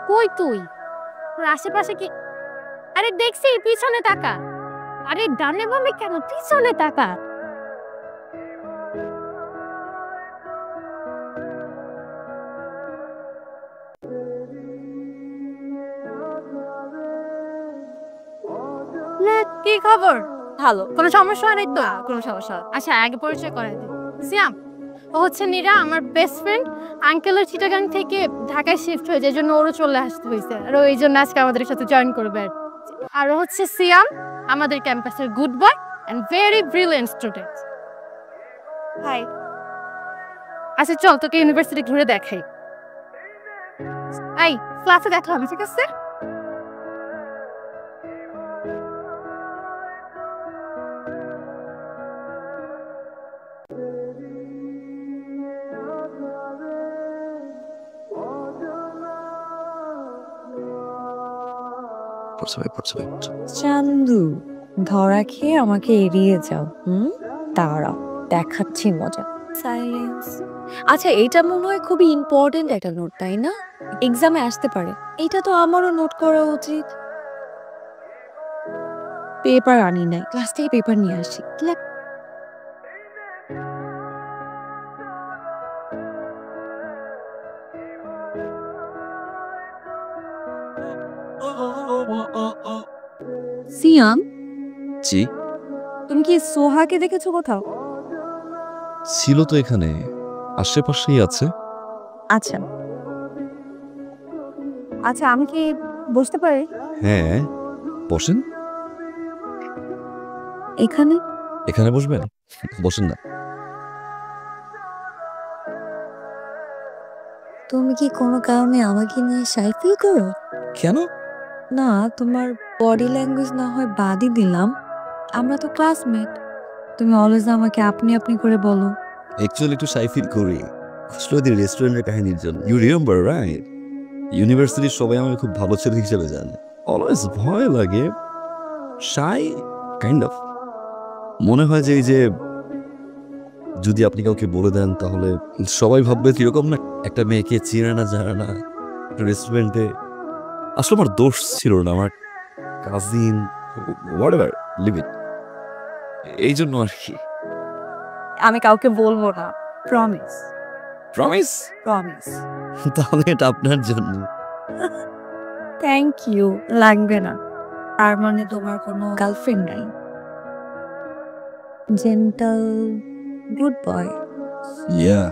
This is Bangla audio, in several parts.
কই তুই? তোর আশেপাশে কি? আরে দেখছি, পিছনে তাকা। আরে ডানে বামে কেন, পিছনে তাকা। কি খবর? ভালো। কোনো সমস্যা হয় নাই তো? কোনো সমস্যা। আচ্ছা, আগে পরিচয় করাই দিই। সিয়াম, ও হচ্ছে নীরা, আমার বেস্ট ফ্রেন্ড। আঙ্কেলের চিটাগাং থেকে ঢাকায় শিফট হয়ে যায়, জন্য ওরও চলে আসতে হয়েছে, আর ও এই জন্য আজকে আমাদের সাথে জয়েন করবে। আর ও হচ্ছে সিয়াম, আমাদের ক্যাম্পাসের good boy and very brilliant student. Hi. আচ্ছা চল, তোকে ইউনিভার্সিটি ঘুরে দেখাই। এই, ক্লাসে দেখা হবে, ঠিক আছে? চান্দু, ধরা খেয়ে আমাকে এড়িয়ে যাও। দাঁড়াও, দেখাচ্ছি মজা। সাইলেন্স। আচ্ছা, এটা মনে হয় খুবই ইম্পর্টেন্ট একটা নোট, তাই না? এক্সামে আসতে পারে। এটা তো আমারও নোট করা উচিত। পেপার আনি নাই, ক্লাস থেকে পেপার নিয়ে আসি। সিয়াম, জি, তুমি কি সোহাকে দেখেছো কোথাও? ছিল তো এখানে, আশেপাশেই আছে। আচ্ছা আচ্ছা, আমি কি বসতে পারি? হ্যাঁ, বসেন। এখানে? এখানে বসবেন? বসেন না। তুমি কি কোনো কারণে আমাকে নিয়ে শাই ফিল করো? কেন? না, তোমার বডি ল্যাঙ্গুয়েজ না হয় বাদই দিলাম, আমরা তো ক্লাসমেট। তুমি অলওয়েজ আমাকে আপনি আপনি করে বলো। অ্যাকচুয়ালি একটু শাই ফিল করি, আসলে রেস্টুরেন্টের কাহিনীর জন্য। You remember right? ইউনিভার্সিটির সবাই আমাকে খুব ভালো ছেলে হিসেবে জানে। অলওয়েজ ভয় লাগে, শাই কাইন্ড অফ। মনে হয় যে এই যে যদি আপনি কাউকে বলে দেন তাহলে সবাই ভাববে কিরকম না, একটা মেয়েকে চিনে না জানে না রেস্টুরেন্টে। আসলে আমার দোষ ছিল না, আমার কাজিন, হোয়াটএভার, লিভ ইট। এই জন্য আর কি। আমি কাউকে বলবো না, প্রমিস। প্রমিস? প্রমিস। তাহলে এটা আপনার জন্য। Thank you. লাগবে না। তার মানে তোমার কোনো গার্লফ্রেন্ড নাই? Gentle good boy. ইয়া।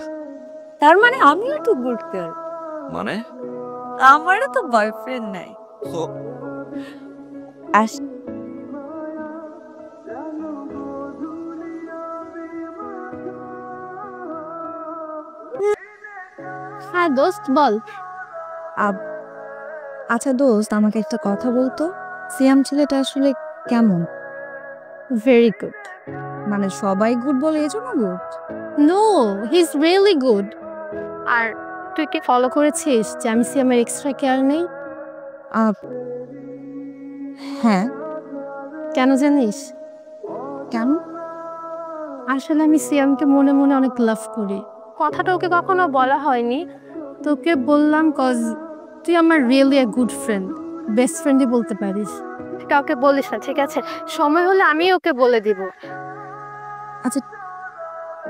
তার মানে আমিও তো গুড গার্ল। মানে আমারও তো বয়ফ্রেন্ড নাই। আস হ্যাঁ দোস্ত, বল। আচ্ছা দোস্ত, আমাকে একটা কথা বলতো, সিয়াম ছেলেটা আসলে কেমন? Very good. মানে সবাই গুড বলে এজন্য good? No, he is really good. আর তুই কি ফলো করেছিস যে আমি সিয়ামের এক্সট্রা কেয়ার নেই? হ্যাঁ। কেন জানিস? কেন? আসলে আমি সিয়ামকে মনে মনে অনেক লাভ করি। কথাটা ওকে কখনো বলা হয়নি, তোকে বললাম কজ তুই আমার really a good friend. Best ফ্রেন্ডই বলতে পারিস। কাউকে বলিস না, ঠিক আছে? সময় হলে আমি ওকে বলে দিব। আচ্ছা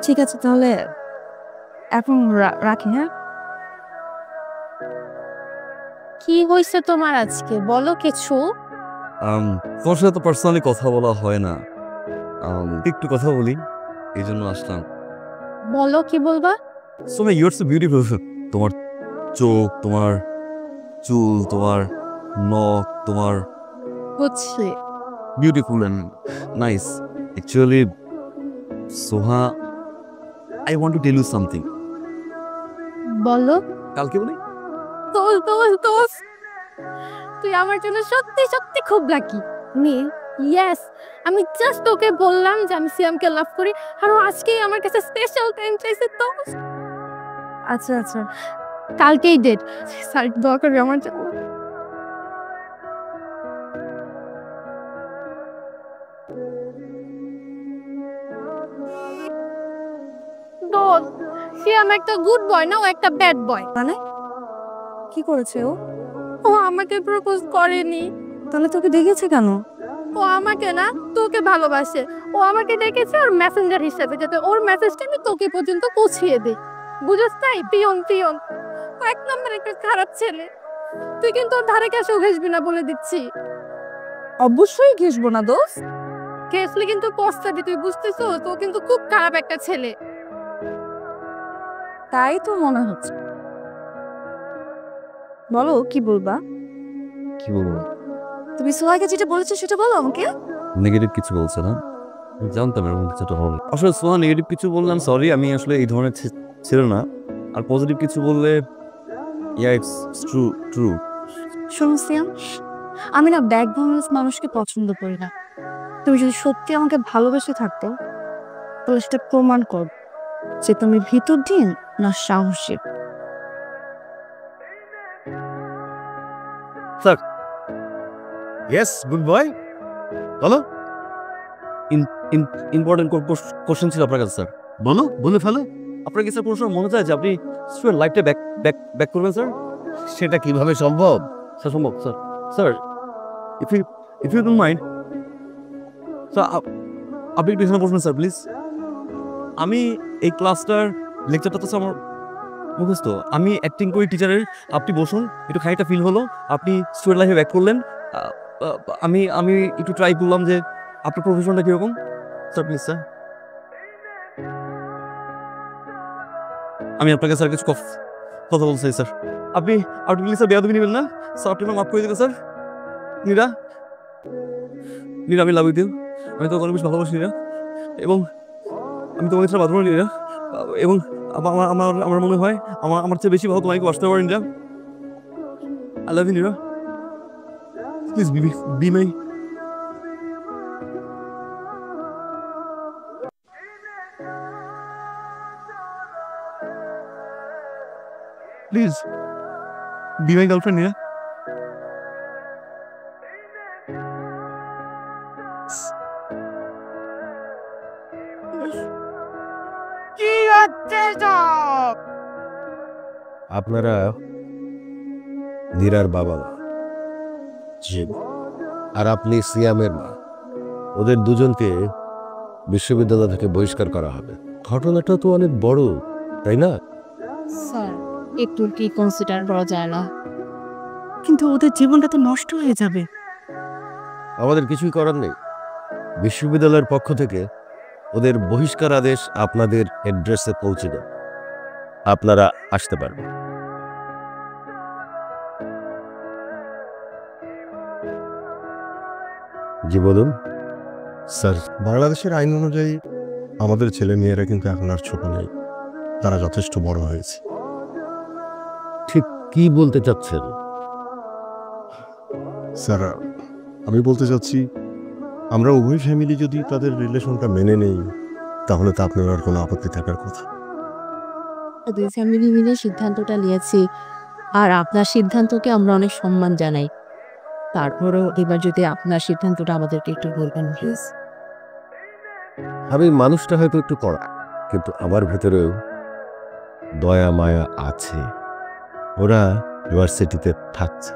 ঠিক আছে, তাহলে এখন রাখি। হ্যাঁ, কি হয়েছে তোমার আজকে, বলো কিছু। তোমার সাথে তো পার্সোনালি কথা বলা হয় না, একটু কথা বলি, এই জন্য আসলাম। বলো, কি বলবা? Soma, you are so beautiful. তোমার চোখ, তোমার চুল, তোমার নখ, তোমার বুঝছি। Beautiful and nice. Actually Soha, I want to tell you something. বলো। কালকে বলি। দোস্ত দোস্ত দোস্ত, তুই আমার জন্য সত্যি সত্যি খুব লাকি। নীল, ইয়েস, আমি জাস্ট ওকে বললাম যে আমি সিয়ামকে লাভ করি, আর ও আজকেই আমার কাছে স্পেশাল টাইম চাইছে। তো আচ্ছা আচ্ছা, কালকেই ডেট। স্যার দোয়া করবি আমার জন্য। দোষ, সিয়াম একটা গুড বয় না, ও একটা ব্যাড বয়। মানে কি করেছে ও? ও আমাকে প্রপোজ করেনি। তাহলে তোকে দেখেছে কেন? ও আমাকে না, তোকে ভালোবাসে। ও আমাকে ডেকেছে ওর মেসেঞ্জার হিসেবে, যাতে ওর মেসেজটা আমি তোকে পর্যন্ত পৌঁছিয়ে দিই। বুঝছ তাই? Peon peon. ও এক নম্বর একটা খারাপ ছেলে। তুই কিন্তু ওর ধারে কাছেও ঘেসবি না বলে দিচ্ছি। অবশ্যই ঘেসবো না দোস্ত। ঘেসলে কিন্তু পস্তাবি, তুই বুঝতেছ? তো কিন্তু খুব খারাপ একটা ছেলে। তাই তো মনে হচ্ছে। বলো কি বলবা? কি বলবো? তুমি সোহাকে যেটা বলেছো সেটা বলো আমাকে। নেগেটিভ কিছু বলছে না? জানতাম এরকম কিছুটা হবে। আসলে সোহা নেগেটিভ কিছু বললাম, সরি, আমি আসলে এই ধরনের ছিল না। আর পজিটিভ কিছু বললে ইয়া ইটস ট্রু ট্রু। শোনো সিয়াম, আমি না ব্যাকগ্রাউন্ডলেস মানুষকে পছন্দ করি না। তুমি যদি সত্যি আমাকে ভালোবেসে থাকতো তাহলে সেটা প্রমাণ কর যে তুমি ভিতর দিন না সাহসী। স্যার, ইয়েস গুড বয়, বলো ইম্পর্টেন্ট কোশ্চেন ছিল আপনার কাছে স্যার। বলো, বলে ফেলো। আপনার কি স্যার কোনো সময় মনে চায় যে আপনি স্টুডেন্ট লাইফটা ব্যাক করবেন স্যার? সেটা কিভাবে সম্ভব? স্যার সম্ভব sir. Sir if you don't mind sir, আপনি একটু এখানে বসবেন স্যার প্লিজ। আমি এই ক্লাসটার লেকচারটা তো আমার মুখস্থ, আমি অ্যাক্টিং করি টিচারের। আপনি বসুন, একটু খানিকটা ফিল হলো আপনি স্টুডেন্ট লাইফে ব্যাক করলেন। আমি একটু ট্রাই করলাম যে আপনার প্রফেশনটা কীরকম। স্যার প্লিজ স্যার, আমি আপনাকে স্যার কিছু কথা বলতে চাই স্যার। আপনি প্লিজ স্যার বেয়াদবি নেবেন না স্যার, আপনি আমার মাফ করে দেবেন স্যার। নীরা, আমি লাভ ইউ। আমি তো অনেক বেশি ভালোবাসি নীরা, এবং আমি তোমাকে ছাড়া বাঁধবো না নীরা। এবং আমার মনে হয় আমার চেয়ে বেশি ভালো তোমাকে বাঁচতে পারেন Neera. I love you Neera, please be my. Please be my girlfriend Neera. আপনারা নীরার বাবা মা, জি, আর আপনি সিয়ামের মা। ওদের দুজনকে বিশ্ববিদ্যালয় থেকে বহিষ্কার করা হবে। ঘটনাটা তো অনেক বড়, তাই না? স্যার একটু কি কনসিডার করা যায় না? কিন্তু ওদের জীবনটা তো নষ্ট হয়ে যাবে। আমাদের কিছুই করার নেই। বিশ্ববিদ্যালয়ের পক্ষ থেকে ওদের বহিষ্কার আদেশ আপনাদের অ্যাড্রেসে পৌঁছে দেন, আপনারা আসতে পারবেন। জি বলুন। স্যার, বাংলাদেশের আইন অনুযায়ী আমাদের ছেলে মেয়েরা কিন্তু এখন আর ছোট নেই, তারা যথেষ্ট বড় হয়েছে। ঠিক কি বলতে চাচ্ছেন? স্যার, আমি বলতে চাচ্ছি আমরা উভয় ফ্যামিলি যদি তাদের রিলেশনটা মেনে নেই তাহলে তো আপনার আর কোনো আপত্তি থাকার কথা। দুই ফ্যামিলি মিলে সিদ্ধান্তটা নিয়েছি, আর আপনার সিদ্ধান্তকে আমরা অনেক সম্মান জানাই। তারপরেও এবার যদি আপনার সিদ্ধান্তটা আমাদেরকে একটু বলবেন প্লিজ। আমি মানুষটা হয়তো একটু কড়া, কিন্তু আমার ভেতরেও দয়া মায়া আছে। ওরা ইউনিভার্সিটিতে থাকছে।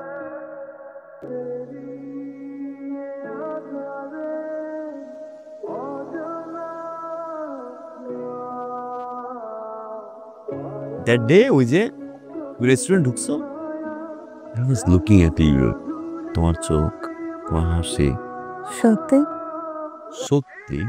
দ্যাট ডে ওই যে restaurant ঢুকছো, I was looking at you, তোমার চোখ, তোমার হাসি সত্যি সত্যি